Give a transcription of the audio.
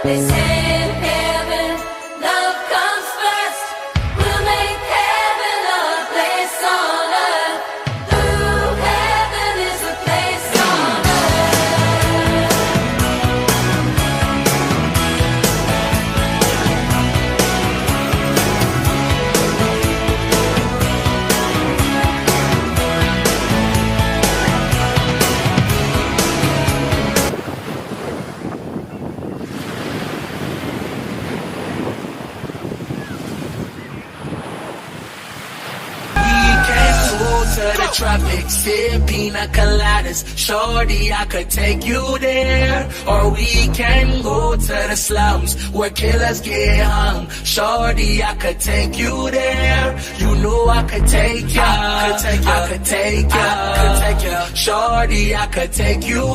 They say in heaven, love comes first. We'll make heaven a place on earth. Ooh, heaven is a place on earth. To the tropics, sip pina coladas. Shorty, I could take you there. Or we can go to the slums where killers get hung. Shorty, I could take you there. You know I could take ya. I could take ya. Shorty, I could take you.